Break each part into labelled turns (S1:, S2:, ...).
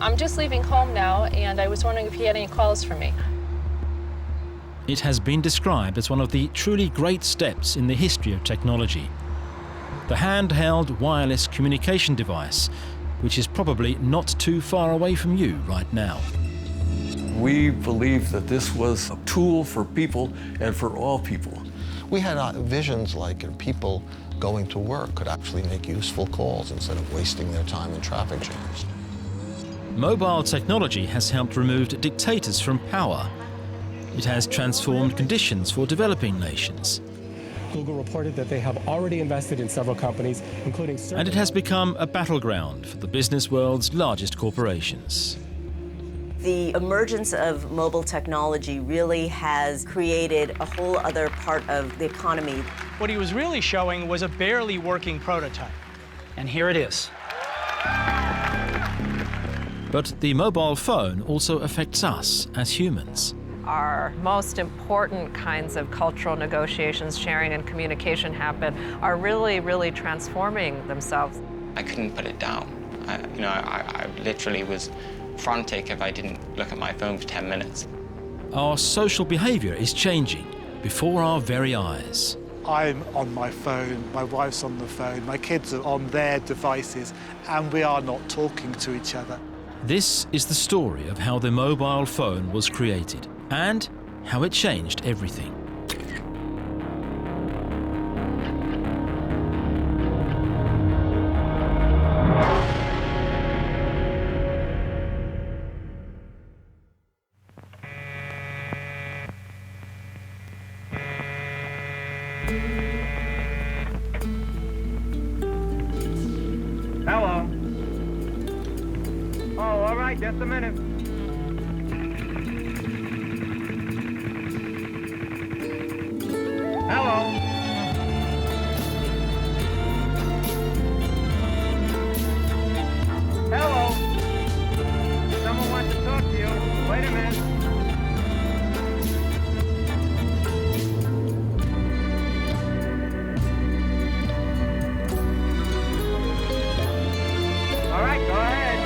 S1: I'm just leaving home now, and I was wondering if you had any calls for me.
S2: It has been described as one of the truly great steps in the history of technology. The handheld wireless communication device, which is probably not too far away from you right now.
S3: We believe that this was a tool for people and for all people.
S4: We had visions like people going to work could actually make useful calls instead of wasting their time in traffic jams.
S2: Mobile technology has helped remove dictators from power. It has transformed conditions for developing nations.
S5: Google reported that they have already invested in several companies, including...
S2: And it has become a battleground for the business world's largest corporations.
S6: The emergence of mobile technology really has created a whole other part of the economy.
S7: What he was really showing was a barely working prototype. And here it is.
S2: But the mobile phone also affects us as humans.
S1: Our most important kinds of cultural negotiations, sharing, and communication happen are really transforming themselves.
S8: I couldn't put it down. I literally was frantic if I didn't look at my phone for 10 minutes.
S2: Our social behavior is changing before our very eyes.
S9: I'm on my phone, my wife's on the phone, my kids are on their devices, and we are not talking to each other.
S2: This is the story of how the mobile phone was created and how it changed everything.
S10: Hello. Oh, all right, just a minute. Hello. Hello. Someone wants to talk to you. Wait a minute. All right, go ahead.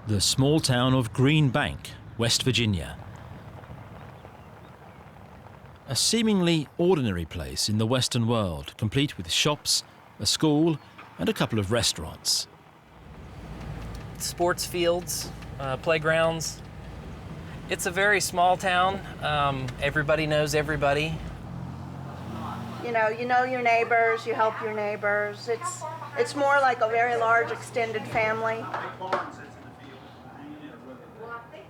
S2: The small town of Green Bank, West Virginia. A seemingly ordinary place in the Western world, complete with shops, a school, and a couple of restaurants.
S11: Sports fields, playgrounds. It's a very small town. Everybody knows everybody.
S12: You know your neighbors, you help your neighbors. It's more like a very large extended family.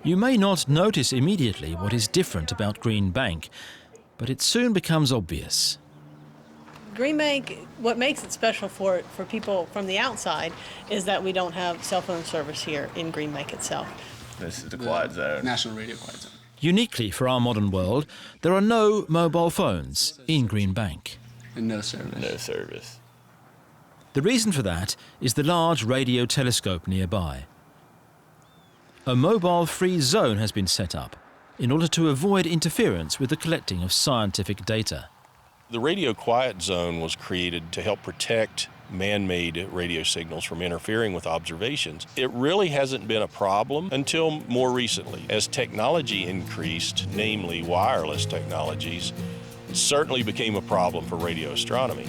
S2: You may not notice immediately what is different about Green Bank, but it soon becomes obvious.
S13: Green Bank, what makes it special for people from the outside is that we don't have cell phone service here in Green Bank itself.
S14: This is the quiet zone.
S15: National Radio Quiet Zone.
S2: Uniquely for our modern world, there are no mobile phones in Green Bank.
S15: And no service.
S14: No service.
S2: The reason for that is the large radio telescope nearby. A mobile-free zone has been set up in order to avoid interference with the collecting of scientific data.
S14: The radio quiet zone was created to help protect man-made radio signals from interfering with observations. It really hasn't been a problem until more recently. As technology increased, namely wireless technologies, it certainly became a problem for radio astronomy.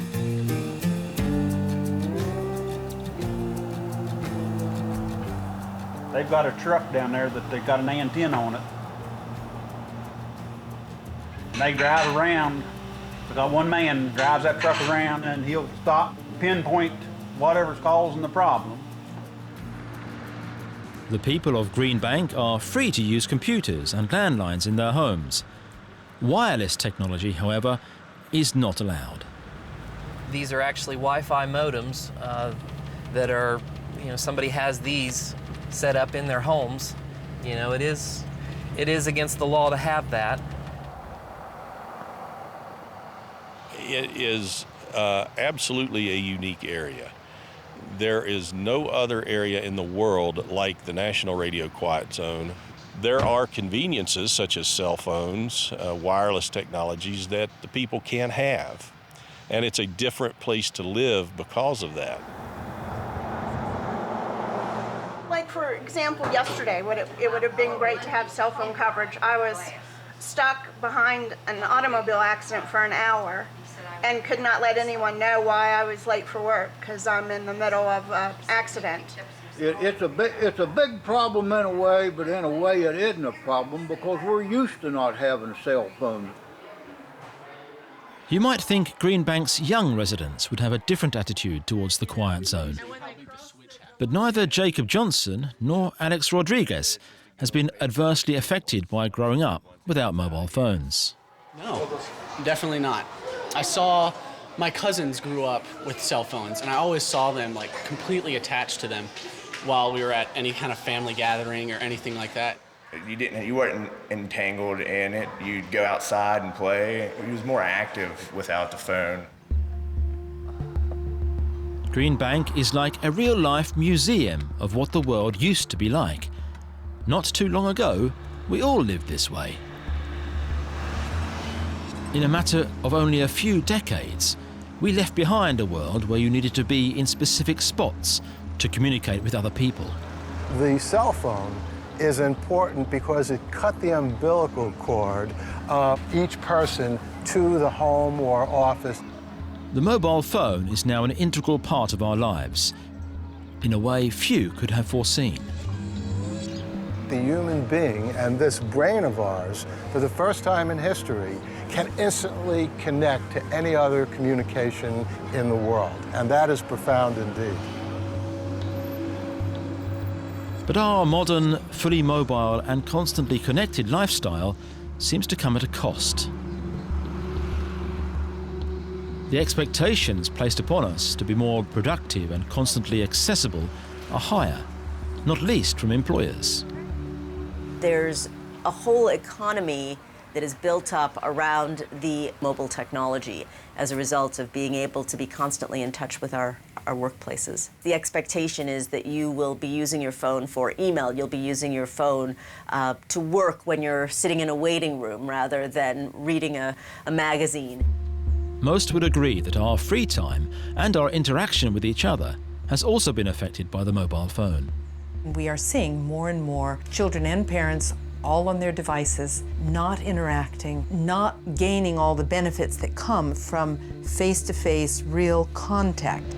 S16: They've got a truck down there that they've got an antenna on it. And they drive around. They got one man drives that truck around and he'll stop, pinpoint whatever's causing the problem.
S2: The people of Green Bank are free to use computers and landlines in their homes. Wireless technology, however, is not allowed.
S11: These are actually Wi-Fi modems that are, somebody has these set up in their homes. It is against the law to have that.
S14: It is absolutely a unique area. There is no other area in the world like the National Radio Quiet Zone. There are conveniences such as cell phones, wireless technologies that the people can have. and it's a different place to live because of that.
S12: Like, for example, yesterday, it would have been great to have cell phone coverage. I was stuck behind an automobile accident for an hour and could not let anyone know why I was late for work because I'm in the middle of an accident.
S15: It's a big problem in a way, but in a way it isn't a problem because we're used to not having cell phones.
S2: You might think Greenbank's young residents would have a different attitude towards the quiet zone. But neither Jacob Johnson nor Alex Rodriguez has been adversely affected by growing up without mobile phones.
S17: No, definitely not. I saw my cousins grew up with cell phones, and I always saw them like completely attached to them while we were at any kind of family gathering or anything like that.
S18: You weren't entangled in it. You'd go outside and play. He was more active without the phone.
S2: Greenbank is like a real-life museum of what the world used to be like. Not too long ago, we all lived this way. In a matter of only a few decades, we left behind a world where you needed to be in specific spots to communicate with other people.
S19: The cell phone is important because it cut the umbilical cord of each person to the home or office.
S2: The mobile phone is now an integral part of our lives, in a way few could have foreseen.
S19: The human being and this brain of ours, for the first time in history, can instantly connect to any other communication in the world, and that is profound indeed.
S2: But our modern, fully mobile and constantly connected lifestyle seems to come at a cost. The expectations placed upon us to be more productive and constantly accessible are higher, not least from employers.
S6: There's a whole economy that is built up around the mobile technology as a result of being able to be constantly in touch with our workplaces. The expectation is that you will be using your phone for email, you'll be using your phone to work when you're sitting in a waiting room rather than reading a magazine.
S2: Most would agree that our free time and our interaction with each other has also been affected by the mobile phone.
S20: We are seeing more and more children and parents all on their devices, not interacting, not gaining all the benefits that come from face-to-face, real contact.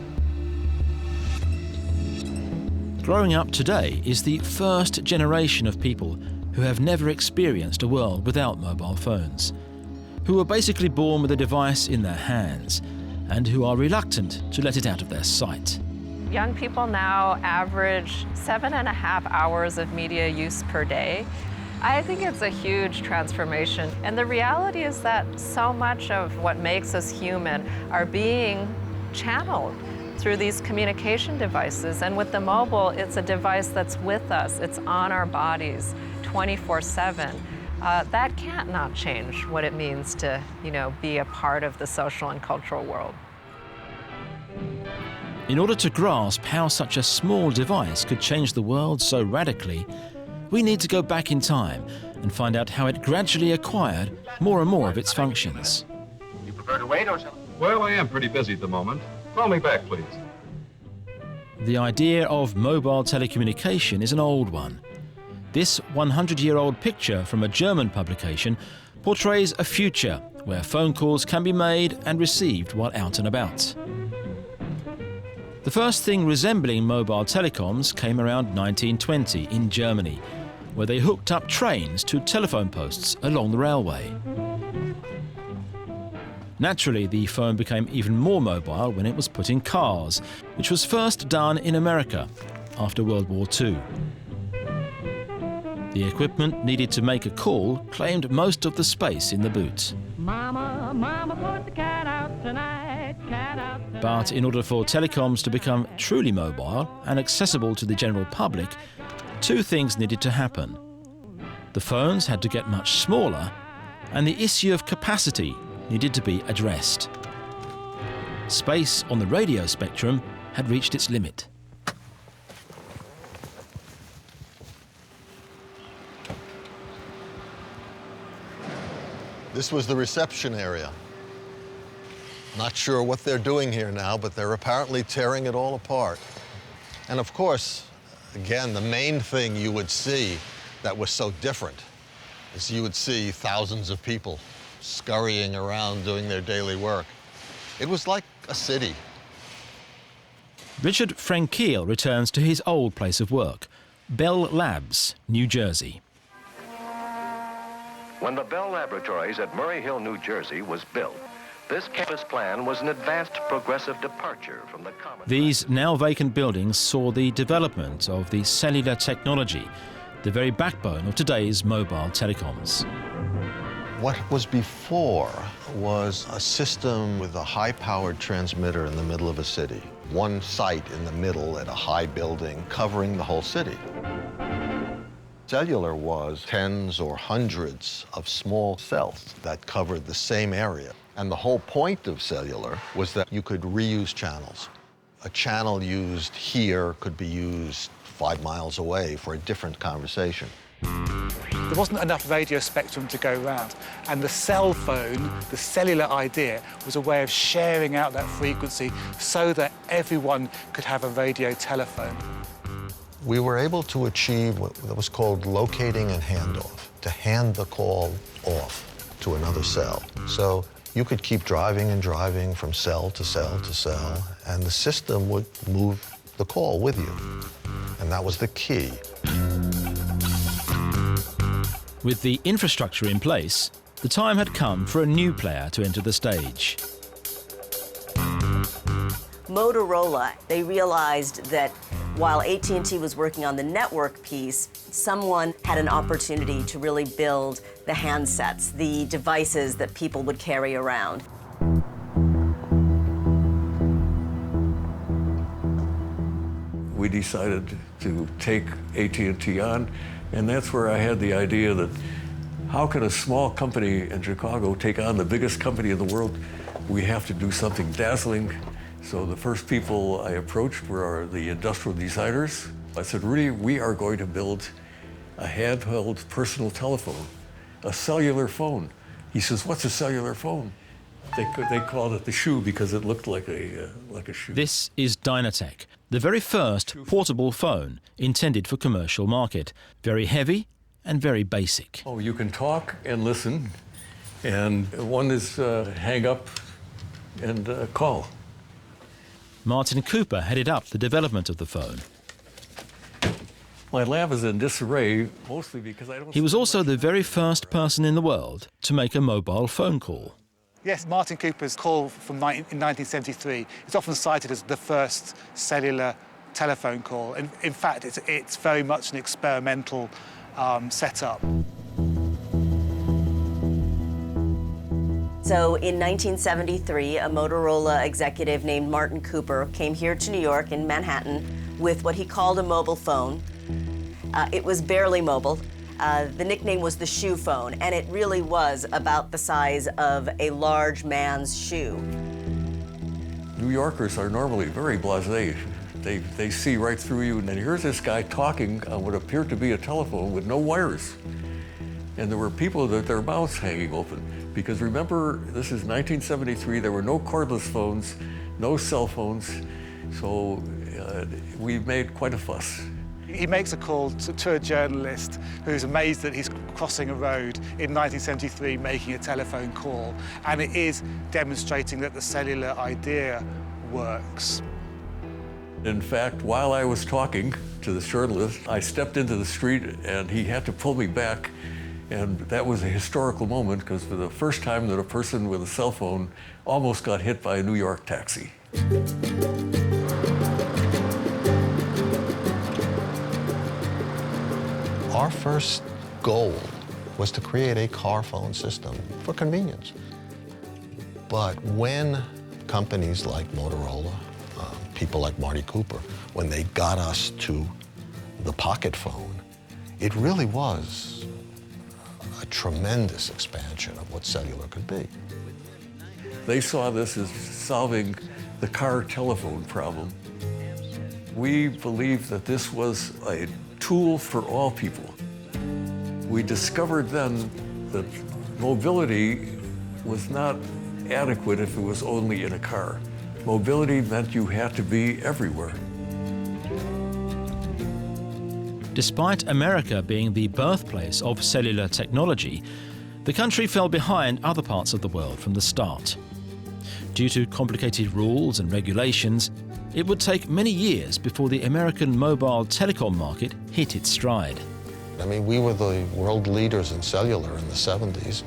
S2: Growing up today is the first generation of people who have never experienced a world without mobile phones, who were basically born with a device in their hands and who are reluctant to let it out of their sight.
S1: Young people now average 7.5 hours of media use per day. I think it's a huge transformation. And the reality is that so much of what makes us human are being channeled through these communication devices. And with the mobile, it's a device that's with us. It's on our bodies 24/7. That can't not change what it means to, be a part of the social and cultural world.
S2: In order to grasp how such a small device could change the world so radically, we need to go back in time and find out how it gradually acquired more and more of its functions.
S21: You prefer to wait or something? Well, I am pretty busy at the moment. Call me back, please.
S2: The idea of mobile telecommunication is an old one. This 100-year-old picture from a German publication portrays a future where phone calls can be made and received while out and about. The first thing resembling mobile telecoms came around 1920 in Germany, where they hooked up trains to telephone posts along the railway. Naturally, the phone became even more mobile when it was put in cars, which was first done in America after World War II. The equipment needed to make a call claimed most of the space in the boot.
S10: Mama, mama, put the cat out tonight, cat out tonight.
S2: But in order for telecoms to become truly mobile and accessible to the general public, two things needed to happen. The phones had to get much smaller, and the issue of capacity needed to be addressed. Space on the radio spectrum had reached its limit.
S4: This was the reception area. Not sure what they're doing here now, but they're apparently tearing it all apart. And of course, again, the main thing you would see that was so different is you would see thousands of people scurrying around doing their daily work. It was like a city.
S2: Richard Frankiel returns to his old place of work, Bell Labs, New Jersey.
S21: When the Bell Laboratories at Murray Hill, New Jersey was built, this campus plan was an advanced progressive departure from the common...
S2: These now vacant buildings saw the development of the cellular technology, the very backbone of today's mobile telecoms.
S4: What was before was a system with a high-powered transmitter in the middle of a city. One site in the middle at a high building covering the whole city. Cellular was tens or hundreds of small cells that covered the same area. And the whole point of cellular was that you could reuse channels. A channel used here could be used 5 miles away for a different conversation.
S9: There wasn't enough radio spectrum to go around, and the cell phone, the cellular idea, was a way of sharing out that frequency so that everyone could have a radio telephone.
S4: We were able to achieve what was called locating and handoff, to hand the call off to another cell. So you could keep driving and driving from cell to cell to cell, and the system would move the call with you. And that was the key.
S2: With the infrastructure in place, the time had come for a new player to enter the stage.
S6: Motorola, they realized that while AT&T was working on the network piece, someone had an opportunity to really build the handsets, the devices that people would carry around.
S3: We decided to take AT&T on, and that's where I had the idea that how can a small company in Chicago take on the biggest company in the world? We have to do something dazzling. So the first people I approached were the industrial designers. I said, Rudy, we are going to build a handheld personal telephone, a cellular phone. He says, what's a cellular phone? They called it the shoe because it looked like a shoe.
S2: This is Dynatech, the very first portable phone intended for commercial market. Very heavy and very basic.
S3: Oh, you can talk and listen, and one is hang up and call.
S2: Martin Cooper headed up the development of the phone.
S3: My lab is in disarray, mostly because I don't...
S2: He was also the very first person in the world to make a mobile phone call.
S9: Yes, Martin Cooper's call in 1973 is often cited as the first cellular telephone call. In fact, it's very much an experimental setup.
S6: So in 1973, a Motorola executive named Martin Cooper came here to New York in Manhattan with what he called a mobile phone. It was barely mobile. The nickname was the shoe phone, and it really was about the size of a large man's shoe.
S3: New Yorkers are normally very blasé. They see right through you, and then here's this guy talking on what appeared to be a telephone with no wires. And there were people with their mouths hanging open. Because remember, this is 1973, there were no cordless phones, no cell phones, so we made quite a fuss.
S9: He makes a call to a journalist who's amazed that he's crossing a road in 1973 making a telephone call, and it is demonstrating that the cellular idea works.
S3: In fact, while I was talking to this journalist, I stepped into the street and he had to pull me back, and that was a historical moment because for the first time that a person with a cell phone almost got hit by a New York taxi.
S4: Our first goal was to create a car phone system for convenience. But when companies like Motorola, people like Marty Cooper, when they got us to the pocket phone, it really was a tremendous expansion of what cellular could be.
S3: They saw this as solving the car telephone problem. We believed that this was a tool for all people. We discovered then that mobility was not adequate if it was only in a car. Mobility meant you had to be everywhere.
S2: Despite America being the birthplace of cellular technology, the country fell behind other parts of the world from the start. Due to complicated rules and regulations, it would take many years before the American mobile telecom market hit its stride.
S4: I mean, we were the world leaders in cellular in the 70s,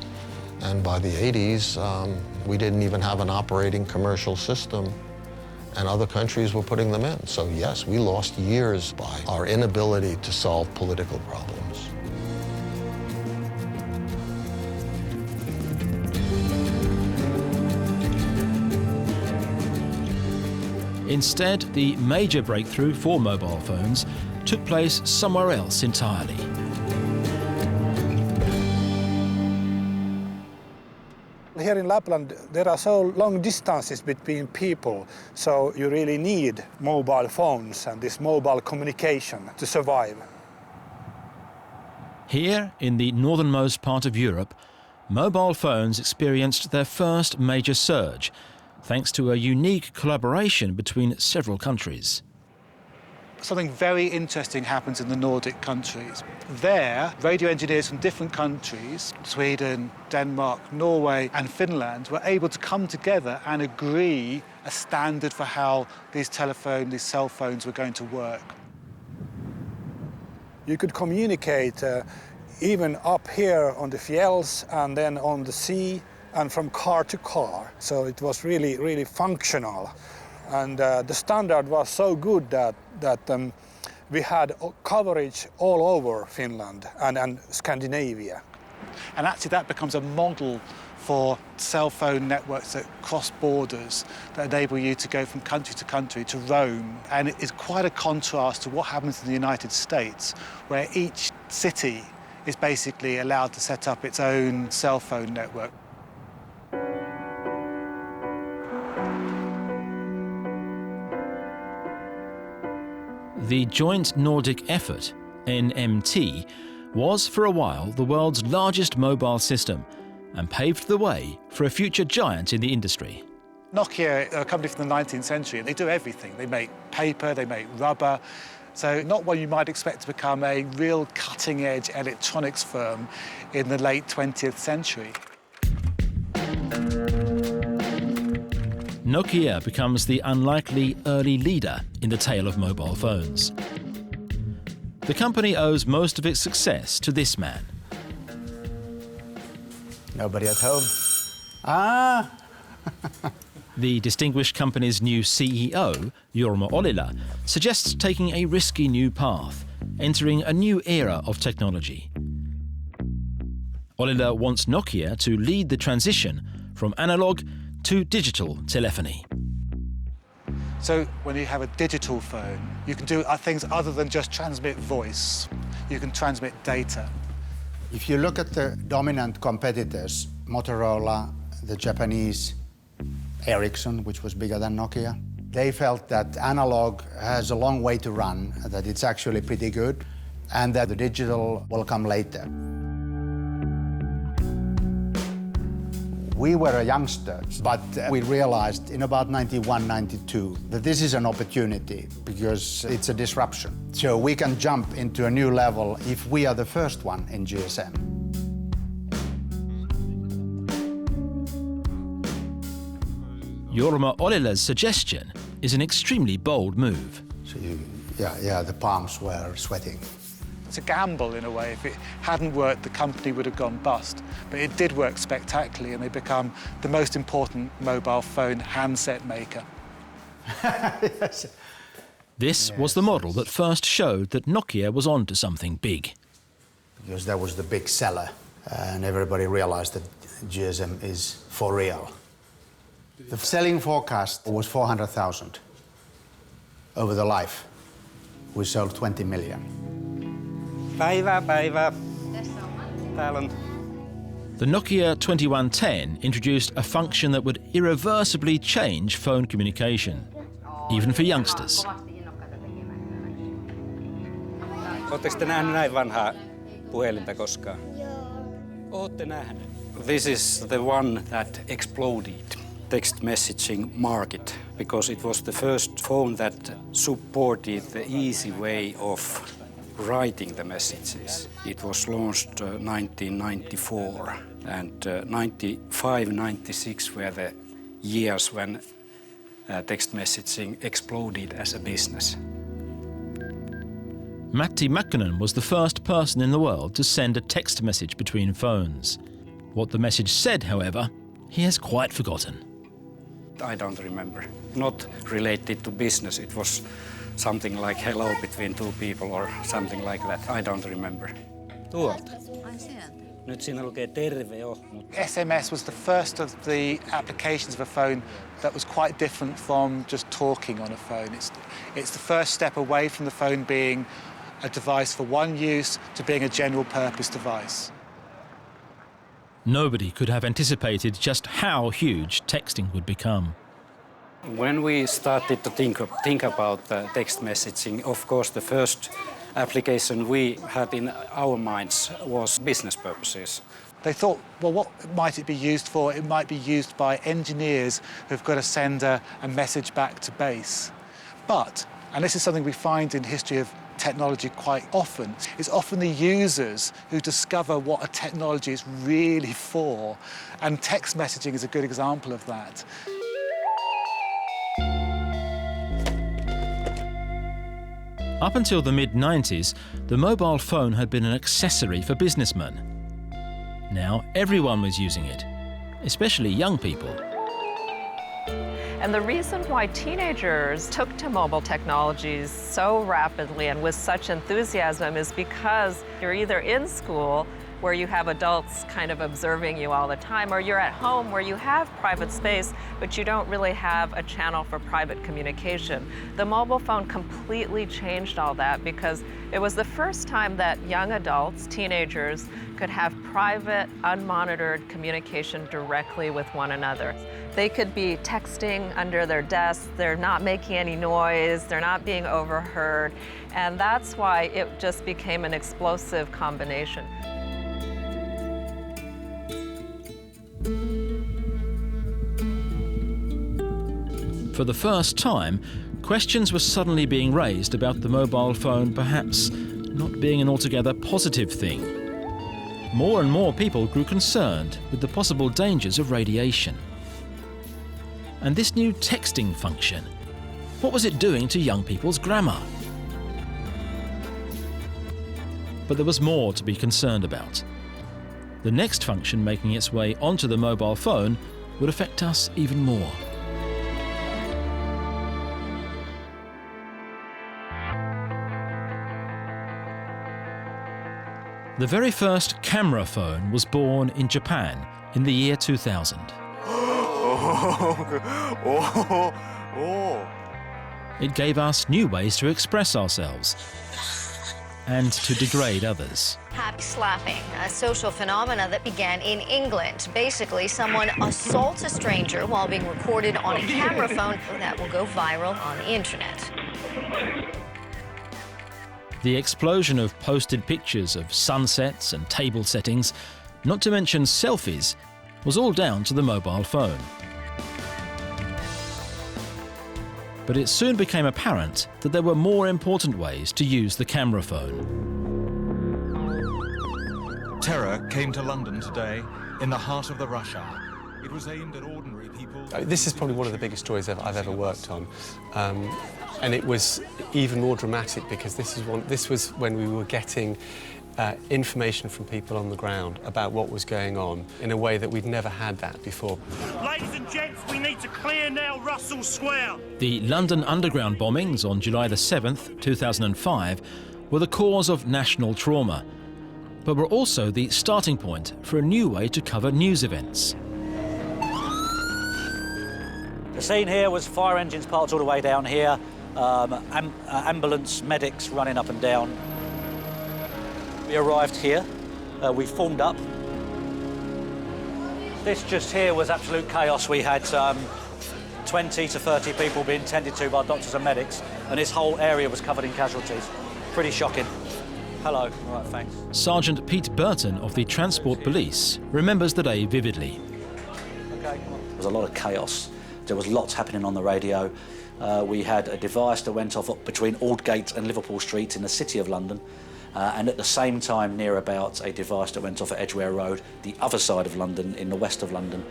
S4: and by the 80s, we didn't even have an operating commercial system, and other countries were putting them in. So yes, we lost years by our inability to solve political problems.
S2: Instead, the major breakthrough for mobile phones took place somewhere else entirely.
S9: Here in Lapland, there are so long distances between people, so you really need mobile phones and this mobile communication to survive.
S2: Here, in the northernmost part of Europe, mobile phones experienced their first major surge, thanks to a unique collaboration between several countries.
S9: Something very interesting happens in the Nordic countries. There, radio engineers from different countries, Sweden, Denmark, Norway and Finland, were able to come together and agree a standard for how these cell phones were going to work. You could communicate even up here on the fjälls and then on the sea and from car to car. So it was really, really functional. And the standard was so good that we had coverage all over Finland and Scandinavia. And actually that becomes a model for cell phone networks that cross borders, that enable you to go from country to country to roam. And it is quite a contrast to what happens in the United States, where each city is basically allowed to set up its own cell phone network.
S2: The Joint Nordic Effort, NMT, was for a while the world's largest mobile system and paved the way for a future giant in the industry.
S9: Nokia are a company from the 19th century, and they do everything. They make paper, they make rubber. So not what you might expect to become a real cutting-edge electronics firm in the late 20th century.
S2: Nokia becomes the unlikely early leader in the tale of mobile phones. The company owes most of its success to this man.
S5: Nobody at home.
S2: The distinguished company's new CEO, Jorma Ollila, suggests taking a risky new path, entering a new era of technology. Ollila wants Nokia to lead the transition from analog to digital telephony.
S9: So when you have a digital phone, you can do things other than just transmit voice. You can transmit data.
S5: If you look at the dominant competitors, Motorola, the Japanese, Ericsson, which was bigger than Nokia, they felt that analog has a long way to run, that it's actually pretty good, and that the digital will come later. We were youngsters, but we realized in about 91, 92 that this is an opportunity because it's a disruption. So we can jump into a new level if we are the first one in GSM.
S2: Jorma Ollila's suggestion is an extremely bold move.
S5: So the palms were sweating.
S9: It's a gamble in a way. If it hadn't worked, the company would have gone bust. But it did work spectacularly, and they become the most important mobile phone handset maker.
S5: Yes.
S2: This was the model that first showed that Nokia was onto something big.
S5: Because that was the big seller, and everybody realized that GSM is for real. The selling forecast was 400,000 over the life. We sold 20 million.
S10: Päivää. Täällä on.
S2: The Nokia 2110 introduced a function that would irreversibly change phone communication, even for youngsters.
S10: Oletteko te nähnyt näin vanhaa puhelinta koskaan? Ootte nähneet.
S7: This is the one that exploded, text messaging market, because it was the first phone that supported the easy way of writing the messages. It was launched 1994, and 95, 96 were the years when text messaging exploded as a business.
S2: Matti Mäkkönen was the first person in the world to send a text message between phones. What the message said, however, he has quite forgotten.
S7: I don't remember. Not related to business. It was something like hello between two people or something like that. I don't remember.
S9: SMS was the first of the applications of a phone that was quite different from just talking on a phone. It's the first step away from the phone being a device for one use to being a general purpose device.
S2: Nobody could have anticipated just how huge texting would become.
S7: When we started to think about text messaging, of course the first application we had in our minds was business purposes.
S9: They thought, well, what might it be used for? It might be used by engineers who've got to send a message back to base. But, and this is something we find in history of technology quite often, it's often the users who discover what a technology is really for. And text messaging is a good example of that.
S2: Up until the mid-90s, the mobile phone had been an accessory for businessmen. Now everyone was using it, especially young people.
S1: And the reason why teenagers took to mobile technologies so rapidly and with such enthusiasm is because you're either in school where you have adults kind of observing you all the time, or you're at home where you have private space, but you don't really have a channel for private communication. The mobile phone completely changed all that because it was the first time that young adults, teenagers, could have private, unmonitored communication directly with one another. They could be texting under their desks, they're not making any noise, they're not being overheard, and that's why it just became an explosive combination.
S2: For the first time, questions were suddenly being raised about the mobile phone perhaps not being an altogether positive thing. More and more people grew concerned with the possible dangers of radiation. And this new texting function, what was it doing to young people's grammar? But there was more to be concerned about. The next function making its way onto the mobile phone would affect us even more. The very first camera phone was born in Japan in the year 2000. It gave us new ways to express ourselves and to degrade others.
S22: Happy slapping, a social phenomena that began in England. Basically, someone assaults a stranger while being recorded on a camera phone that will go viral on the internet.
S2: The explosion of posted pictures of sunsets and table settings, not to mention selfies, was all down to the mobile phone. But it soon became apparent that there were more important ways to use the camera phone.
S23: Terror came to London today in the heart of the rush hour. It was aimed at ordinary people.
S24: This is probably one of the biggest stories I've ever worked on. And it was even more dramatic because this was when we were getting information from people on the ground about what was going on in a way that we'd never had that before.
S10: Ladies and gents, we need to clear now Russell Square.
S2: The London Underground bombings on July the 7th, 2005 were the cause of national trauma, but were also the starting point for a new way to cover news events.
S25: The scene here was fire engines parked all the way down here, ambulance medics running up and down. We arrived here, we formed up. This just here was absolute chaos. We had 20 to 30 people being tended to by doctors and medics, and this whole area was covered in casualties. Pretty shocking. Hello. All right, thanks.
S2: Sergeant Pete Burton of the Transport Police remembers the day vividly.
S25: Okay. There was a lot of chaos. There was lots happening on the radio. We had a device that went off between Aldgate and Liverpool Street in the City of London. And at the same time, near about, a device that went off at Edgware Road, the other side of London, in the west of London.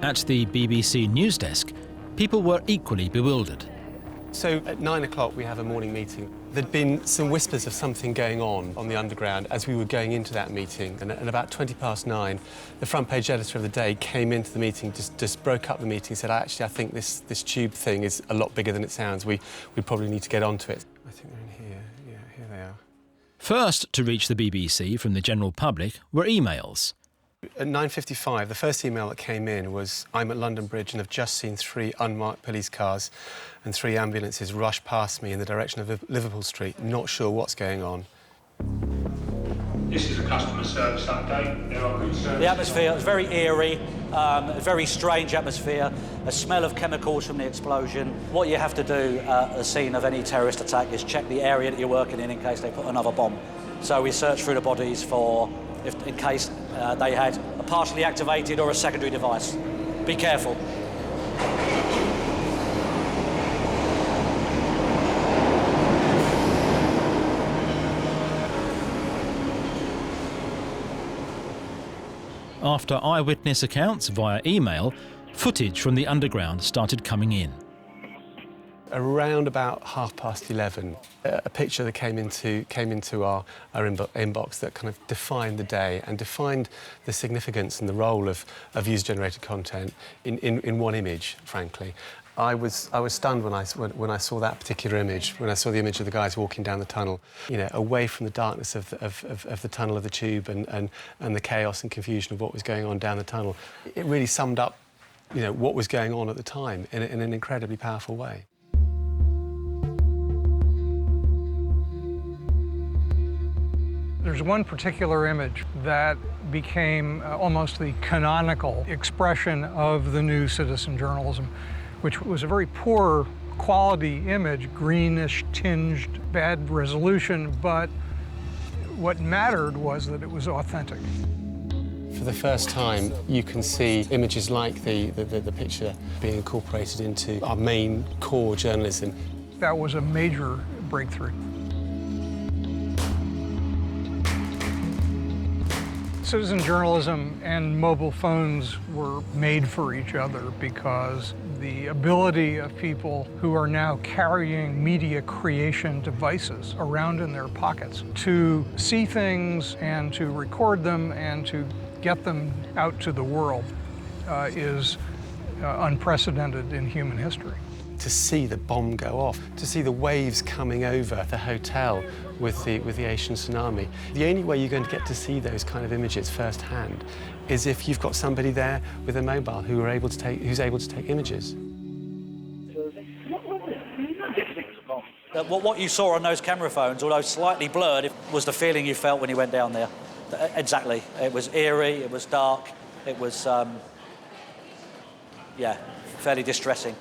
S2: At the BBC news desk, people were equally bewildered.
S24: So at 9 o'clock we have a morning meeting. There'd been some whispers of something going on the underground as we were going into that meeting, and at about 9:20, the front page editor of the day came into the meeting, just broke up the meeting, said, actually, I think this tube thing is a lot bigger than it sounds. We probably need to get onto it. I think they're in here. Yeah, here they are.
S2: First to reach the BBC from the general public were emails.
S24: At 9:55, the first email that came in was, I'm at London Bridge and have just seen 3 unmarked police cars and 3 ambulances rush past me in the direction of Liverpool Street. Not sure what's going on.
S8: This is a customer service update. There are concerns.
S25: The atmosphere was very eerie, a very strange atmosphere, a smell of chemicals from the explosion. What you have to do at the scene of any terrorist attack is check the area that you're working in case they put another bomb. So we searched through the bodies for, in case they had a partially activated or a secondary device. Be careful.
S2: After eyewitness accounts via email, footage from the underground started coming in.
S24: Around about 11:30, a picture that came into our inbox that kind of defined the day and defined the significance and the role of user-generated content in one image, frankly. I was stunned when I saw that particular image, when I saw the image of the guys walking down the tunnel, you know, away from the darkness of the tunnel of the tube and the chaos and confusion of what was going on down the tunnel. It really summed up, you know, what was going on at the time in an incredibly powerful way.
S11: There's one particular image that became almost the canonical expression of the new citizen journalism, which was a very poor quality image, greenish tinged, bad resolution, but what mattered was that it was authentic.
S24: For the first time, you can see images like the picture being incorporated into our main core journalism.
S11: That was a major breakthrough. Citizen journalism and mobile phones were made for each other because the ability of people who are now carrying media creation devices around in their pockets to see things and to record them and to get them out to the world is unprecedented in human history.
S24: To see the bomb go off, to see the waves coming over the hotel with the Asian tsunami. The only way you're going to get to see those kind of images firsthand is if you've got somebody there with a mobile who's able to take images.
S25: What you saw on those camera phones, although slightly blurred, was the feeling you felt when you went down there. Exactly. It was eerie, it was dark, it was, yeah, fairly distressing.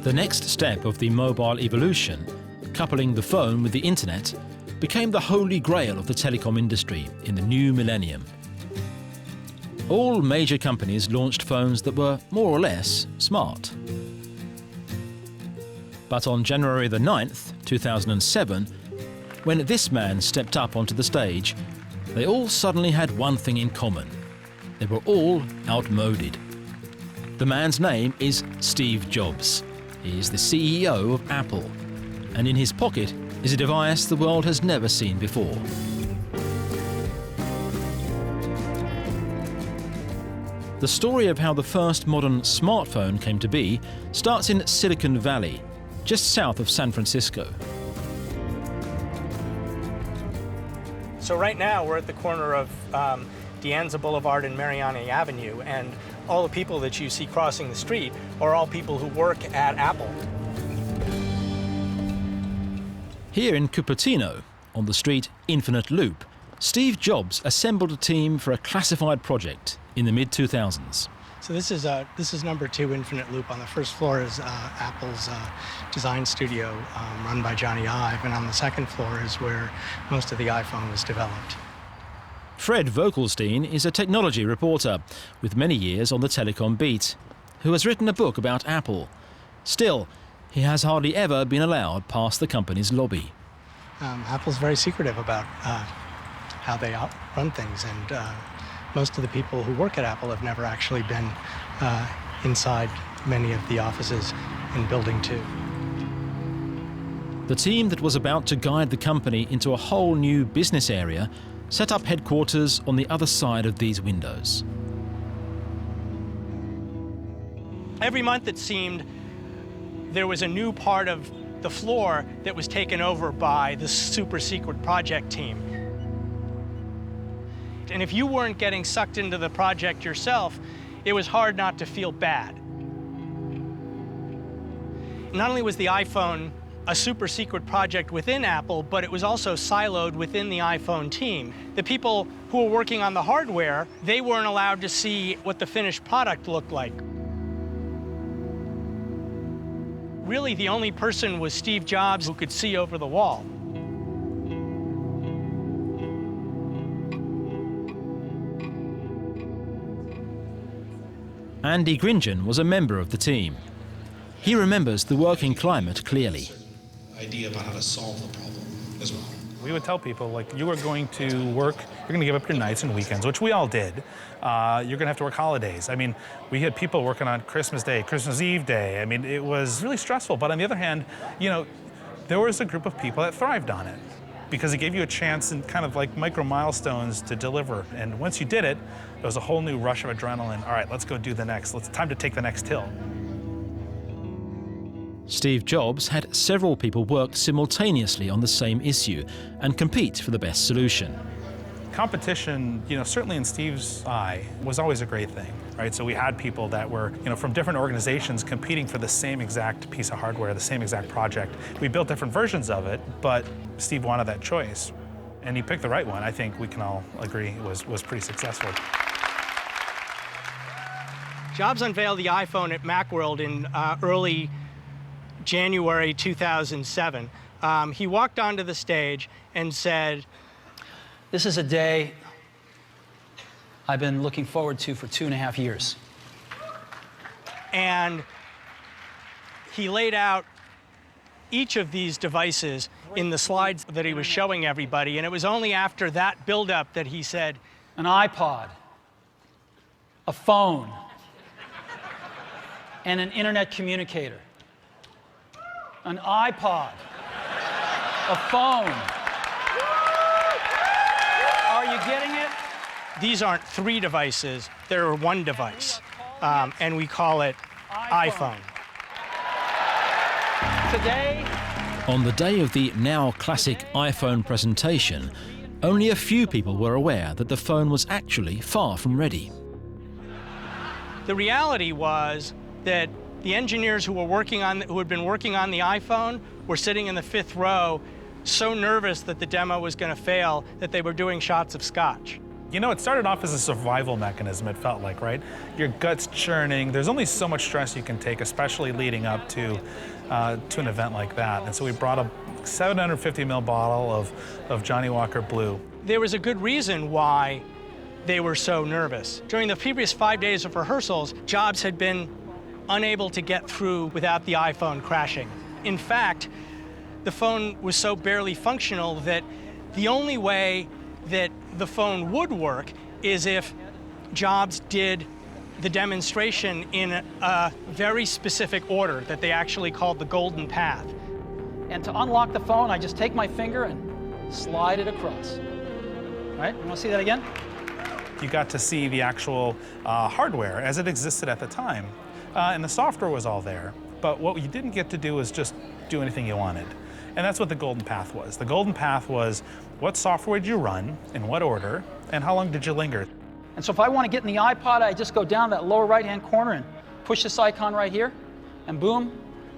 S2: The next step of the mobile evolution, coupling the phone with the internet, became the holy grail of the telecom industry in the new millennium. All major companies launched phones that were more or less smart. But on January the 9th, 2007, when this man stepped up onto the stage, they all suddenly had one thing in common. They were all outmoded. The man's name is Steve Jobs. He is the CEO of Apple, and in his pocket is a device the world has never seen before. The story of how the first modern smartphone came to be starts in Silicon Valley, just south of San Francisco.
S13: So right now we're at the corner of De Anza Boulevard and Mariani Avenue, and all the people that you see crossing the street are all people who work at Apple.
S2: Here in Cupertino, on the street Infinite Loop, Steve Jobs assembled a team for a classified project in the mid-2000s.
S13: So this is number 2 Infinite Loop. On the first floor is Apple's design studio run by Johnny Ive, and on the second floor is where most of the iPhone was developed.
S2: Fred Vogelstein is a technology reporter with many years on the telecom beat, who has written a book about Apple. Still, he has hardly ever been allowed past the company's lobby.
S13: Apple's very secretive about how they run things, and most of the people who work at Apple have never actually been inside many of the offices in Building 2.
S2: The team that was about to guide the company into a whole new business area set up headquarters on the other side of these windows.
S13: Every month, it seemed, there was a new part of the floor that was taken over by the super secret project team. And if you weren't getting sucked into the project yourself, it was hard not to feel bad. Not only was the iPhone a super secret project within Apple, but it was also siloed within the iPhone team. The people who were working on the hardware, they weren't allowed to see what the finished product looked like. Really, the only person was Steve Jobs, who could see over the wall.
S2: Andy Gringen was a member of the team. He remembers the working climate clearly.
S12: Idea about how to solve the problem as well.
S14: We would tell people, like, you are going to work, you're going to give up your nights and weekends, which we all did. You're going to have to work holidays. I mean, we had people working on Christmas Day, Christmas Eve Day. I mean, it was really stressful. But on the other hand, you know, there was a group of people that thrived on it because it gave you a chance and kind of like micro milestones to deliver. And once you did it, there was a whole new rush of adrenaline. All right, let's go do the next. It's time to take the next hill.
S2: Steve Jobs had several people work simultaneously on the same issue and compete for the best solution.
S14: Competition, you know, certainly in Steve's eye, was always a great thing, right? So we had people that were, you know, from different organizations competing for the same exact piece of hardware, the same exact project. We built different versions of it, but Steve wanted that choice. And he picked the right one. I think we can all agree it was pretty successful.
S13: Jobs unveiled the iPhone at Macworld in early January 2007. He walked onto the stage and said,
S15: "This is a day I've been looking forward to for 2.5 years."
S13: And he laid out each of these devices in the slides that he was showing everybody, and it was only after that buildup that he said,
S15: "An iPod, a phone, and an internet communicator. An iPod, a phone." Are you getting it?
S13: These aren't 3 devices, they're 1 device, and we call it iPhone.
S15: Today,
S2: on the day of the now classic iPhone presentation, only a few people were aware that the phone was actually far from ready.
S13: The reality was that the engineers who had been working on the iPhone were sitting in the 5th row, so nervous that the demo was going to fail that they were doing shots of scotch.
S14: You know, it started off as a survival mechanism, it felt like, right? Your gut's churning. There's only so much stress you can take, especially leading up to an event like that. And so we brought a 750 ml bottle of Johnny Walker Blue.
S13: There was a good reason why they were so nervous. During the previous 5 days of rehearsals, Jobs had been unable to get through without the iPhone crashing. In fact, the phone was so barely functional that the only way that the phone would work is if Jobs did the demonstration in a very specific order that they actually called the golden path.
S15: and to unlock the phone, I just take my finger and slide it across. All right, you want to see that again?
S14: You got to see the actual hardware as it existed at the time. And the software was all there. But what you didn't get to do was just do anything you wanted. And that's what the golden path was. The golden path was what software did you run, in what order, and how long did you linger?
S15: And so if I want to get in the iPod, I just go down that lower right-hand corner and push this icon right here, and boom,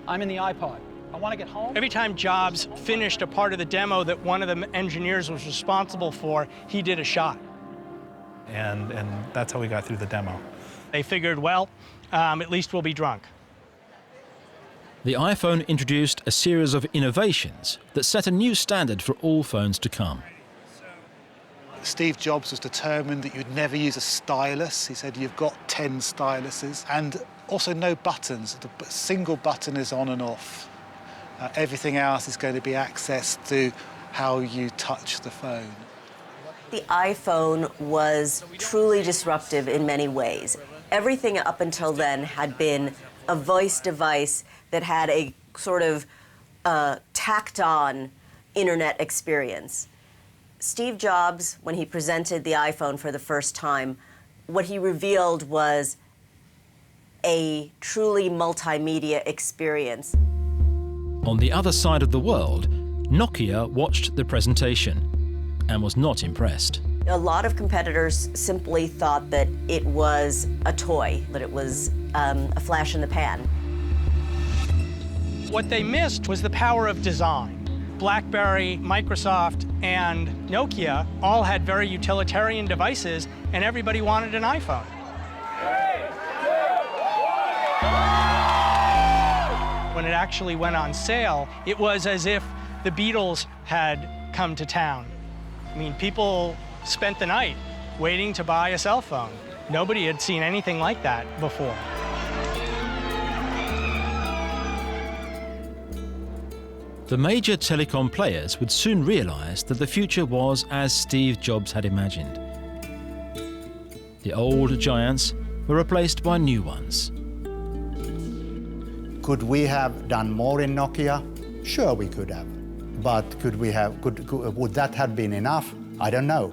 S15: I'm in the iPod. I want to get home.
S13: Every time Jobs finished a part of the demo that one of the engineers was responsible for, he did a shot.
S14: And that's how we got through the demo.
S13: They figured, well, at least we'll be drunk.
S2: The iPhone introduced a series of innovations that set a new standard for all phones to come.
S9: Steve Jobs was determined that you'd never use a stylus. He said, you've got 10 styluses. And also no buttons. The single button is on and off. Everything else is going to be accessed through how you touch the phone.
S6: The iPhone was truly disruptive in many ways. Everything up until then had been a voice device that had a sort of tacked-on internet experience. Steve Jobs, when he presented the iPhone for the first time, what he revealed was a truly multimedia experience.
S2: On the other side of the world, Nokia watched the presentation and was not impressed.
S6: A lot of competitors simply thought that it was a toy, that it was a flash in the pan.
S13: What they missed was the power of design. BlackBerry, Microsoft, and Nokia all had very utilitarian devices, and everybody wanted an iPhone. When it actually went on sale, it was as if the Beatles had come to town. I mean, people spent the night waiting to buy a cell phone. Nobody had seen anything like that before.
S2: The major telecom players would soon realize that the future was as Steve Jobs had imagined. The old giants were replaced by new ones.
S5: Could we have done more in Nokia? Sure, we could have. But would that have been enough? I don't know.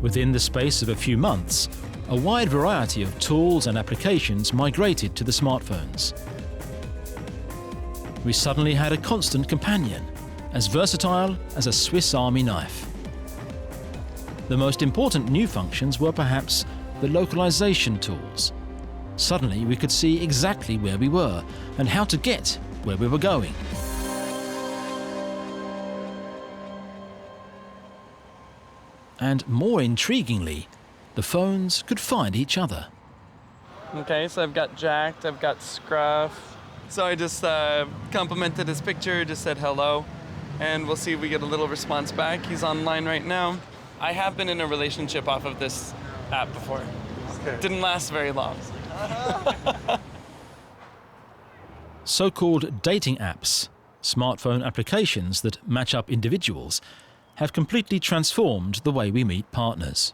S2: Within the space of a few months, a wide variety of tools and applications migrated to the smartphones. We suddenly had a constant companion, as versatile as a Swiss Army knife. The most important new functions were perhaps the localization tools. Suddenly we could see exactly where we were and how to get where we were going. And more intriguingly, the phones could find each other.
S16: Okay, so I've got jacked, I've got scruff. So I just complimented his picture, just said hello, and we'll see if we get a little response back. He's online right now. I have been in a relationship off of this app before. Okay. Didn't last very long.
S2: So-called dating apps, smartphone applications that match up individuals, have completely transformed the way we meet partners.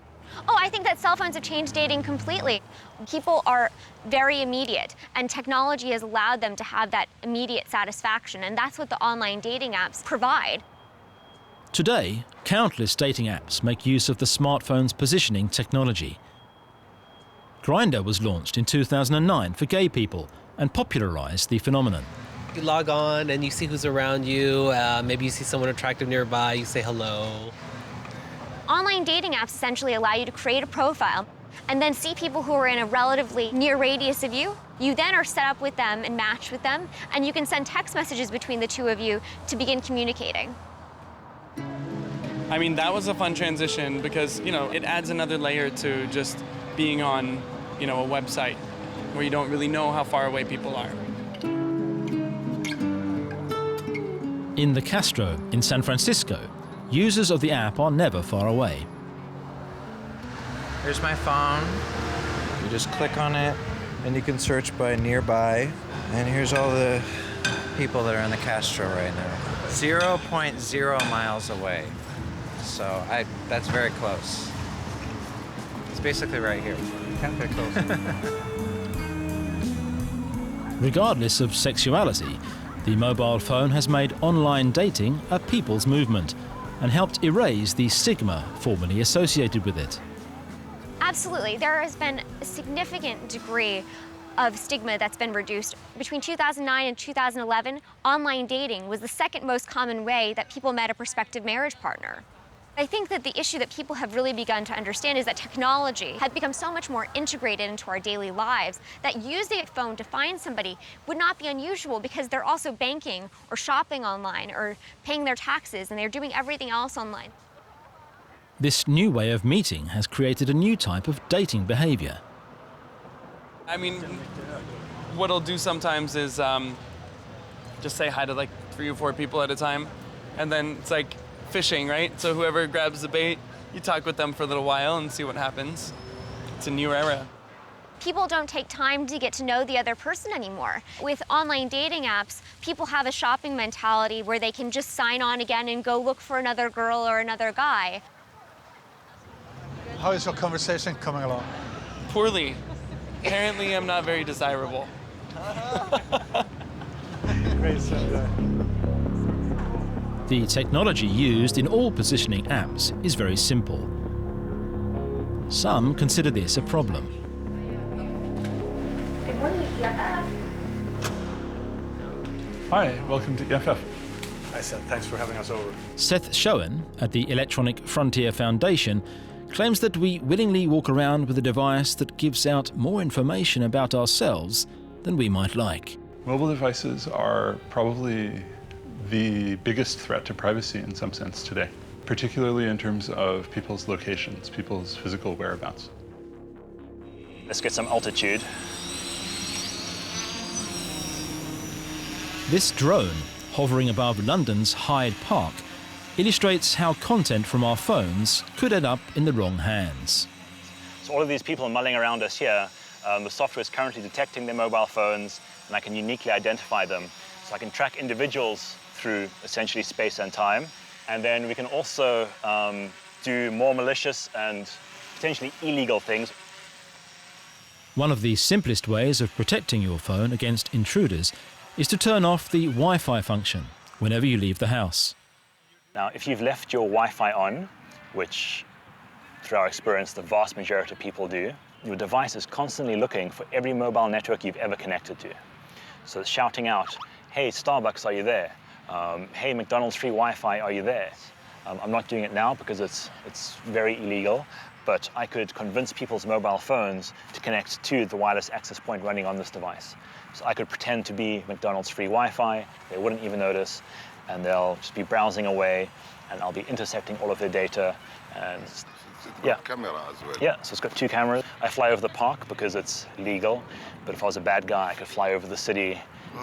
S17: Oh, I think that cell phones have changed dating completely. People are very immediate, and technology has allowed them to have that immediate satisfaction, and that's what the online dating apps provide.
S2: Today, countless dating apps make use of the smartphone's positioning technology. Grindr was launched in 2009 for gay people and popularized the phenomenon.
S18: You log on and you see who's around you. Maybe you see someone attractive nearby, you say hello.
S17: Online dating apps essentially allow you to create a profile and then see people who are in a relatively near radius of you. You then are set up with them and match with them, and you can send text messages between the two of you to begin communicating.
S16: I mean, that was a fun transition because, you know, it adds another layer to just being on, you know, a website where you don't really know how far away people are.
S2: In the Castro in San Francisco, users of the app are never far away.
S19: Here's my phone. You just click on it and you can search by nearby. And here's all the people that are in the Castro right now. 0.0 miles away. So that's very close. It's basically right here. Kind of close.
S2: Regardless of sexuality, the mobile phone has made online dating a people's movement and helped erase the stigma formerly associated with it.
S17: Absolutely. There has been a significant degree of stigma that's been reduced. Between 2009 and 2011, online dating was the second most common way that people met a prospective marriage partner. I think that the issue that people have really begun to understand is that technology has become so much more integrated into our daily lives that using a phone to find somebody would not be unusual because they're also banking or shopping online or paying their taxes and they're doing everything else online.
S2: This new way of meeting has created a new type of dating behavior.
S16: I mean, what I'll do sometimes is just say hi to like 3 or 4 people at a time, and then it's like fishing, right? So whoever grabs the bait, you talk with them for a little while and see what happens. It's a new era.
S17: People don't take time to get to know the other person anymore. With online dating apps, people have a shopping mentality where they can just sign on again and go look for another girl or another guy.
S9: How is your conversation coming along?
S16: Poorly. Apparently, I'm not very desirable.
S9: Great,
S2: The technology used in all positioning apps is very simple. Some consider this a problem.
S17: Good morning, EFF.
S14: Hi, welcome to EFF.
S9: Hi, Seth. Thanks for having us over.
S2: Seth Schoen at the Electronic Frontier Foundation claims that we willingly walk around with a device that gives out more information about ourselves than we might like.
S14: Mobile devices are probably the biggest threat to privacy in some sense today, particularly in terms of people's locations, people's physical whereabouts.
S3: Let's get some altitude.
S2: This drone, hovering above London's Hyde Park, illustrates how content from our phones could end up in the wrong hands.
S3: So all of these people mulling around us here, the software is currently detecting their mobile phones, and I can uniquely identify them. So I can track individuals through essentially space and time. And then we can also do more malicious and potentially illegal things.
S2: One of the simplest ways of protecting your phone against intruders is to turn off the Wi-Fi function whenever you leave the house.
S3: Now, if you've left your Wi-Fi on, which through our experience the vast majority of people do, your device is constantly looking for every mobile network you've ever connected to. So it's shouting out, hey, Starbucks, are you there? Hey, McDonald's free Wi-Fi, are you there? I'm not doing it now because it's very illegal, but I could convince people's mobile phones to connect to the wireless access point running on this device. So I could pretend to be McDonald's free Wi-Fi, they wouldn't even notice, and they'll just be browsing away, and I'll be intercepting all of their data. And yeah.
S4: Camera as well.
S3: Yeah, so it's got 2 cameras. I fly over the park because it's legal, but if I was a bad guy, I could fly over the city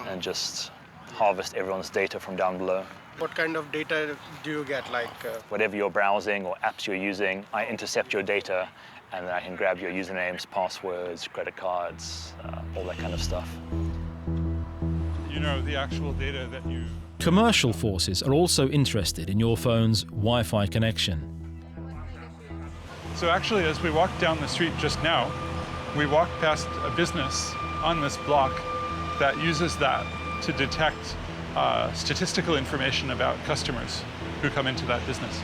S3: and just harvest everyone's data from down below.
S7: What kind of data do you get?
S3: Whatever you're browsing or apps you're using, I intercept your data, and then I can grab your usernames, passwords, credit cards, all that kind of stuff.
S14: You know, the actual data that you...
S2: Commercial forces are also interested in your phone's Wi-Fi connection.
S14: So actually, as we walked down the street just now, we walked past a business on this block that uses that to detect statistical information about customers who come into that business.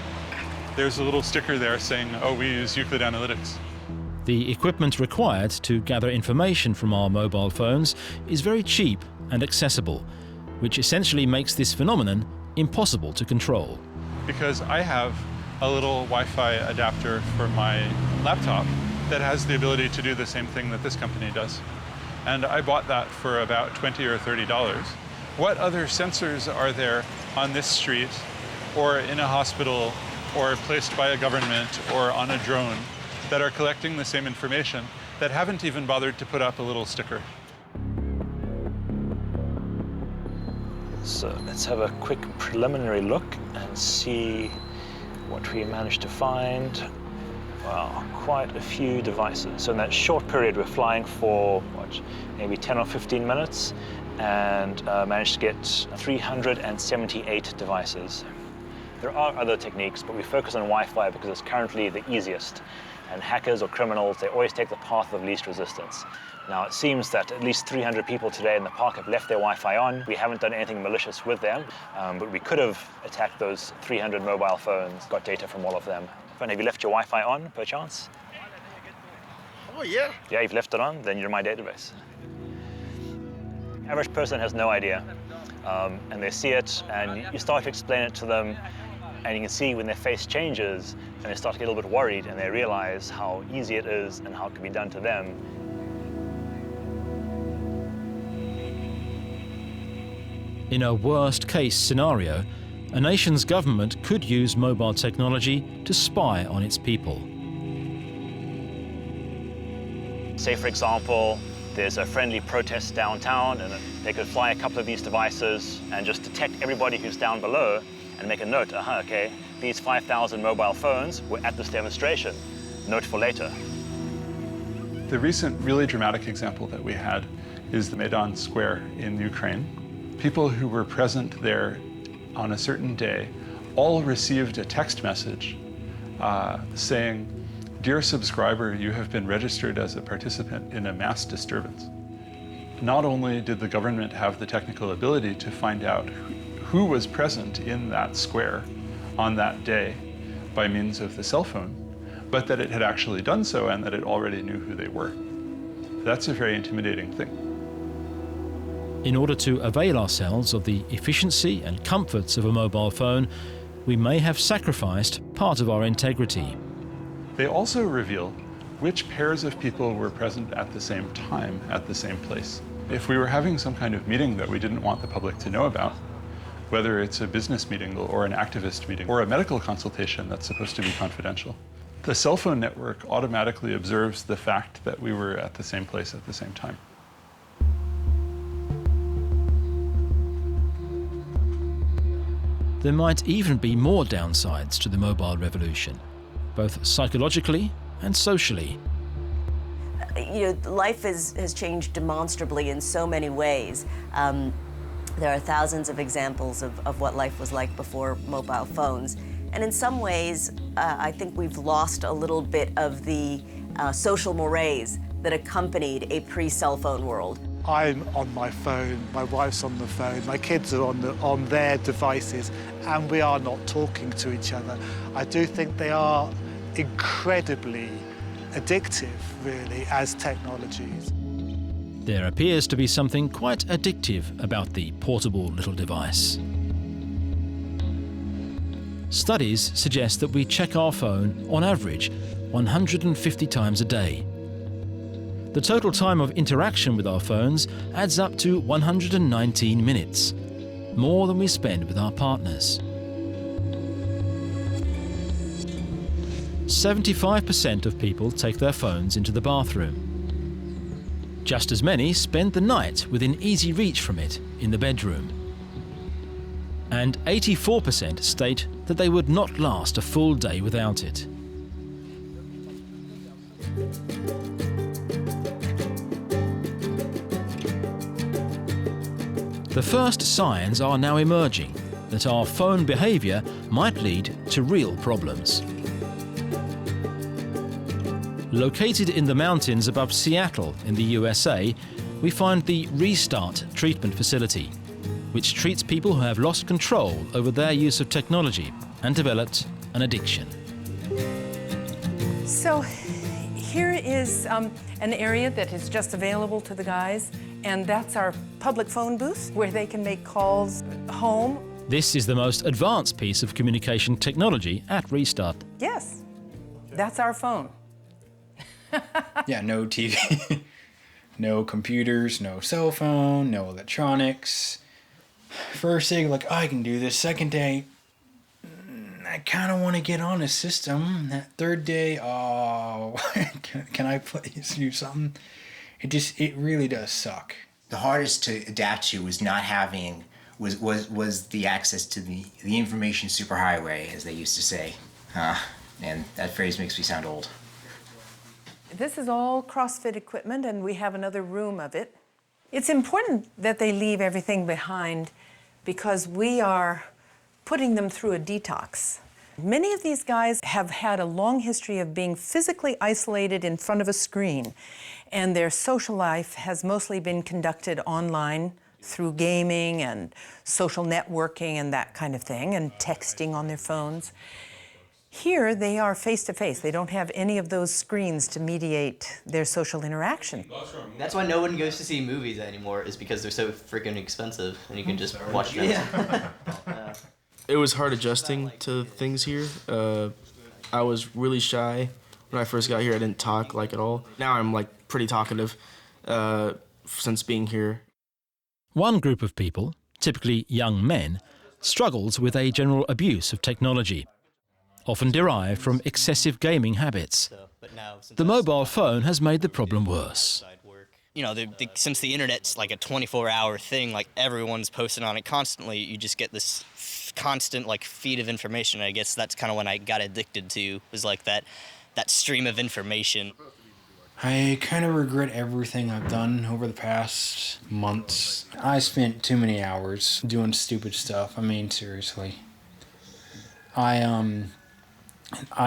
S14: There's a little sticker there saying, oh, we use Euclid Analytics.
S2: The equipment required to gather information from our mobile phones is very cheap and accessible, which essentially makes this phenomenon impossible to control.
S14: Because I have a little Wi-Fi adapter for my laptop that has the ability to do the same thing that this company does. And I bought that for about $20 or $30. What other sensors are there on this street, or in a hospital, or placed by a government, or on a drone, that are collecting the same information that haven't even bothered to put up a little sticker?
S3: So let's have a quick preliminary look and see what we managed to find. Wow, quite a few devices. So in that short period, we're flying for, what, maybe 10 or 15 minutes, and managed to get 378 devices. There are other techniques, but we focus on Wi-Fi because it's currently the easiest. And hackers or criminals, they always take the path of least resistance. Now, it seems that at least 300 people today in the park have left their Wi-Fi on. We haven't done anything malicious with them, but we could have attacked those 300 mobile phones, got data from all of them. Have you left your Wi-Fi on, perchance?
S7: Oh, yeah.
S3: Yeah, you've left it on, then you're in my database. Average person has no idea, and they see it, and you start to explain it to them. And you can see when their face changes and they start to get a little bit worried and they realize how easy it is and how it can be done to them.
S2: In a worst-case scenario, a nation's government could use mobile technology to spy on its people.
S3: Say, for example, there's a friendly protest downtown and they could fly a couple of these devices and just detect everybody who's down below and make a note, okay, these 5,000 mobile phones were at this demonstration. Note for later.
S1: The recent really dramatic example that we had is the Maidan Square in Ukraine. People who were present there on a certain day all received a text message saying, "Dear subscriber, you have been registered as a participant in a mass disturbance." Not only did the government have the technical ability to find out who was present in that square on that day by means of the cell phone, but that it had actually done so and that it already knew who they were. That's a very intimidating thing.
S2: In order to avail ourselves of the efficiency and comforts of a mobile phone, we may have sacrificed part of our integrity.
S1: They also reveal which pairs of people were present at the same time at the same place. If we were having some kind of meeting that we didn't want the public to know about, whether it's a business meeting or an activist meeting or a medical consultation that's supposed to be confidential, the cell phone network automatically observes the fact that we were at the same place at the same time.
S2: There might even be more downsides to the mobile revolution, both psychologically and socially.
S6: You know, life has changed demonstrably in so many ways. There are thousands of examples of what life was like before mobile phones. And in some ways, I think we've lost a little bit of the social mores that accompanied a pre-cell phone world.
S9: I'm on my phone, my wife's on the phone, my kids are on their devices, and we are not talking to each other. I do think they are incredibly addictive, really, as technologies.
S2: There appears to be something quite addictive about the portable little device. Studies suggest that we check our phone, on average, 150 times a day. The total time of interaction with our phones adds up to 119 minutes, more than we spend with our partners. 75% of people take their phones into the bathroom. Just as many spend the night within easy reach from it in the bedroom. And 84% state that they would not last a full day without it. The first signs are now emerging that our phone behavior might lead to real problems. Located in the mountains above Seattle in the USA, we find the Restart treatment facility, which treats people who have lost control over their use of technology and developed an addiction.
S4: So here is an area that is just available to the guys, and that's our public phone booth where they can make calls home.
S2: This is the most advanced piece of communication technology at Restart.
S4: Yes, that's our phone.
S20: Yeah, no TV, no computers, no cell phone, no electronics. First day, like, oh, I can do this. Second day, I kind of want to get on a system. That third day, oh, can I do something? It really does suck.
S21: The hardest to adapt to was not having, was the access to the information superhighway, as they used to say. And that phrase makes me sound old.
S4: This is all CrossFit equipment, and we have another room of it. It's important that they leave everything behind because we are putting them through a detox. Many of these guys have had a long history of being physically isolated in front of a screen, and their social life has mostly been conducted online through gaming and social networking and that kind of thing, and texting on their phones. Here, they are face-to-face. They don't have any of those screens to mediate their social interaction.
S22: That's why no one goes to see movies anymore, is because they're so freaking expensive, and you can just watch them. Yeah.
S8: It was hard adjusting to things here. I was really shy. When I first got here, I didn't talk like at all. Now I'm like pretty talkative since being here.
S2: One group of people, typically young men, struggles with a general abuse of technology, often derived from excessive gaming habits. The mobile phone has made the problem worse.
S10: You know, since the internet's like a 24-hour thing, like everyone's posting on it constantly, you just get this constant like feed of information. I guess that's kind of when I got addicted to, was like that stream of information.
S20: I kind of regret everything I've done over the past months. I spent too many hours doing stupid stuff. I mean, seriously. I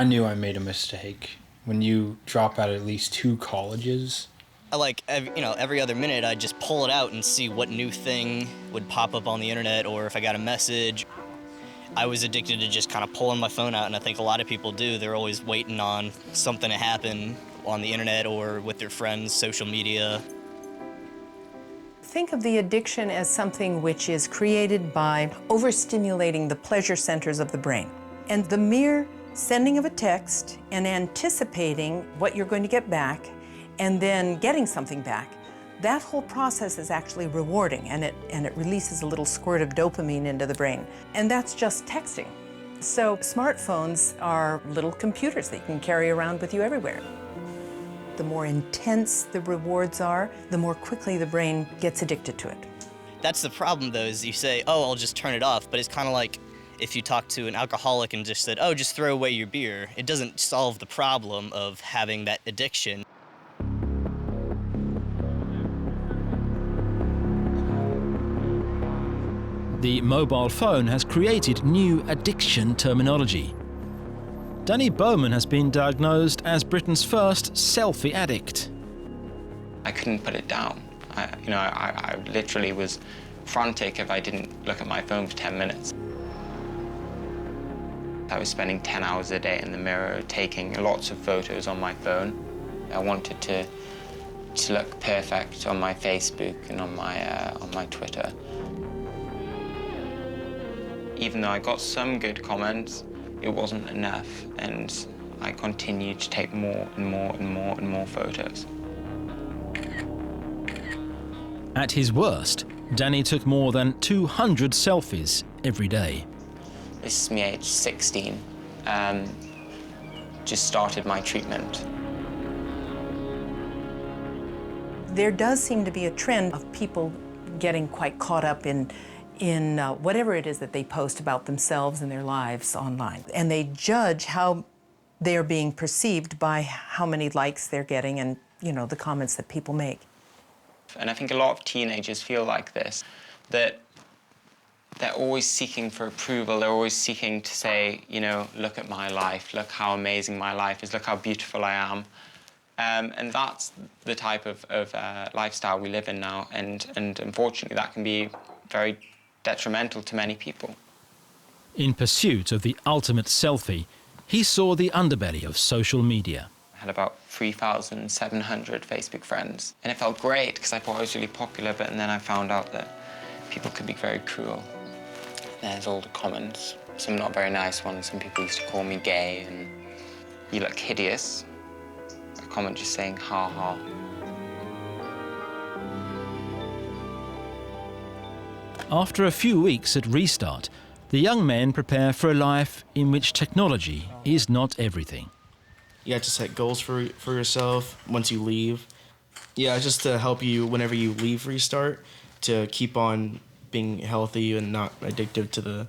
S20: knew I made a mistake. When you drop out at least 2 colleges.
S10: Like, every other minute I'd just pull it out and see what new thing would pop up on the internet, or if I got a message. I was addicted to just kind of pulling my phone out, and I think a lot of people do. They're always waiting on something to happen on the internet or with their friends, social media.
S4: Think of the addiction as something which is created by overstimulating the pleasure centers of the brain. And the mere sending of a text and anticipating what you're going to get back and then getting something back, that whole process is actually rewarding, and it releases a little squirt of dopamine into the brain. And that's just texting. So smartphones are little computers that you can carry around with you everywhere. The more intense the rewards are, the more quickly the brain gets addicted to it.
S10: That's the problem, though, is you say, oh, I'll just turn it off, but it's kind of like if you talk to an alcoholic and just said, oh, just throw away your beer. It doesn't solve the problem of having that addiction.
S2: The mobile phone has created new addiction terminology. Danny Bowman has been diagnosed as Britain's first selfie addict.
S11: I couldn't put it down. I literally was frantic if I didn't look at my phone for 10 minutes. I was spending 10 hours a day in the mirror, taking lots of photos on my phone. I wanted to look perfect on my Facebook and on my Twitter. Even though I got some good comments, it wasn't enough, and I continued to take more and more and more and more photos.
S2: At his worst, Danny took more than 200 selfies every day.
S11: This is me age 16. Just started my treatment.
S4: There does seem to be a trend of people getting quite caught up in whatever it is that they post about themselves and their lives online. And they judge how they're being perceived by how many likes they're getting and, the comments that people make.
S11: And I think a lot of teenagers feel like this, that they're always seeking for approval. They're always seeking to say, look at my life, look how amazing my life is, look how beautiful I am. And that's the type of lifestyle we live in now. And unfortunately, that can be very detrimental to many people.
S2: In pursuit of the ultimate selfie, he saw the underbelly of social media.
S11: I had about 3,700 Facebook friends, and it felt great because I thought I was really popular, but then I found out that people could be very cruel. There's all the comments, some not very nice ones. Some people used to call me gay and you look hideous. A comment just saying, ha ha.
S2: After a few weeks at Restart, the young men prepare for a life in which technology is not everything.
S8: You have to set goals for yourself once you leave. Yeah, just to help you whenever you leave Restart, to keep on being healthy and not addictive to the...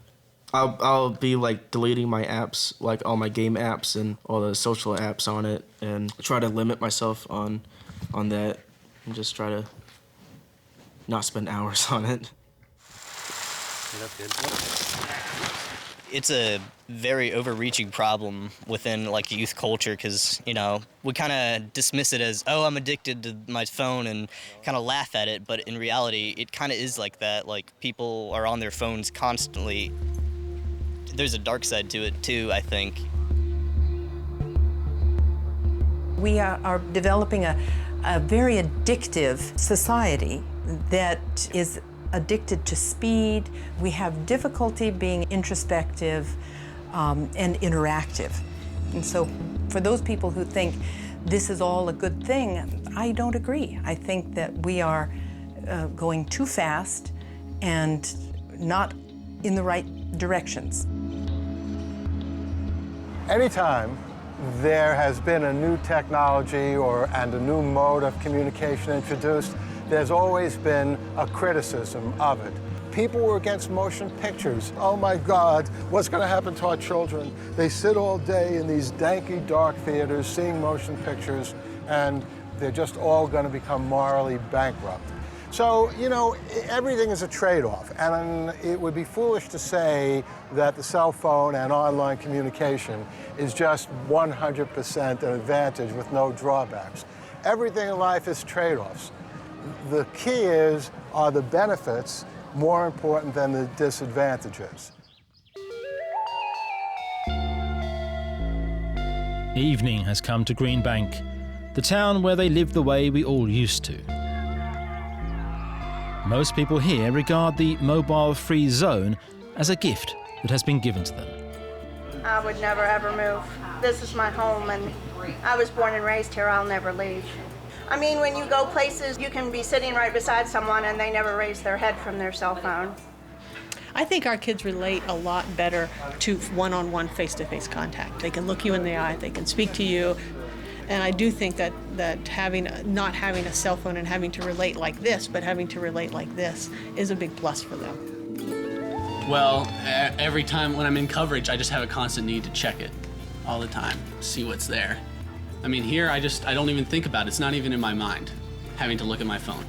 S8: I'll be like deleting my apps, like all my game apps and all the social apps on it, and try to limit myself on that and just try to not spend hours on it.
S10: It's a very overreaching problem within like youth culture because, we kind of dismiss it as, oh, I'm addicted to my phone and kind of laugh at it. But in reality, it kind of is like that. Like people are on their phones constantly. There's a dark side to it too, I think.
S4: We are developing a very addictive society that is addicted to speed. We have difficulty being introspective and interactive. And so for those people who think this is all a good thing, I don't agree. I think that we are going too fast and not in the right directions.
S12: Anytime there has been a new technology and a new mode of communication introduced, there's always been a criticism of it. People were against motion pictures. Oh my God, what's going to happen to our children? They sit all day in these danky, dark theaters seeing motion pictures, and they're just all going to become morally bankrupt. So, you know, everything is a trade-off, and it would be foolish to say that the cell phone and online communication is just 100% an advantage with no drawbacks. Everything in life is trade-offs. The key is, are the benefits more important than the disadvantages?
S2: Evening has come to Greenbank, the town where they live the way we all used to. Most people here regard the mobile-free zone as a gift that has been given to them.
S15: I would never ever move. This is my home, and I was born and raised here. I'll never leave. I mean, when you go places, you can be sitting right beside someone and they never raise their head from their cell phone.
S23: I think our kids relate a lot better to one-on-one, face-to-face contact. They can look you in the eye, they can speak to you. And I do think that not having a cell phone and having to relate like this, but having to relate like this is a big plus for them.
S24: Well, every time when I'm in coverage, I just have a constant need to check it all the time, see what's there. I mean, here I don't even think about it. It's not even in my mind, having to look at my phone.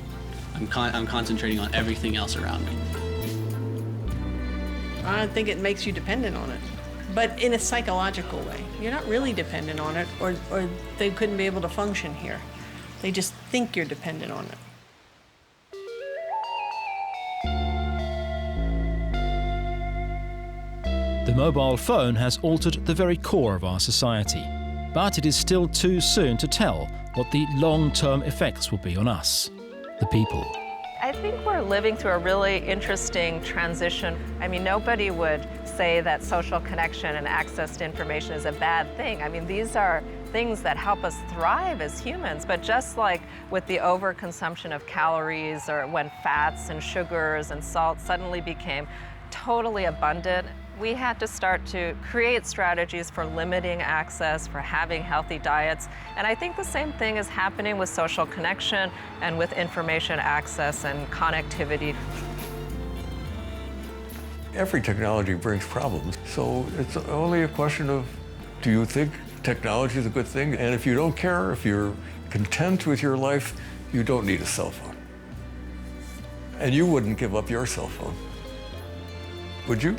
S24: I'm concentrating on everything else around me.
S23: I think it makes you dependent on it, but in a psychological way. You're not really dependent on it, or they couldn't be able to function here. They just think you're dependent on it.
S2: The mobile phone has altered the very core of our society, but it is still too soon to tell what the long-term effects will be on us, the people.
S25: I think we're living through a really interesting transition. I mean, nobody would say that social connection and access to information is a bad thing. I mean, these are things that help us thrive as humans, but just like with the overconsumption of calories, or when fats and sugars and salt suddenly became totally abundant, we had to start to create strategies for limiting access, for having healthy diets. And I think the same thing is happening with social connection and with information access and connectivity.
S26: Every technology brings problems, so it's only a question of, do you think technology is a good thing? And if you don't care, if you're content with your life, you don't need a cell phone. And you wouldn't give up your cell phone, would you?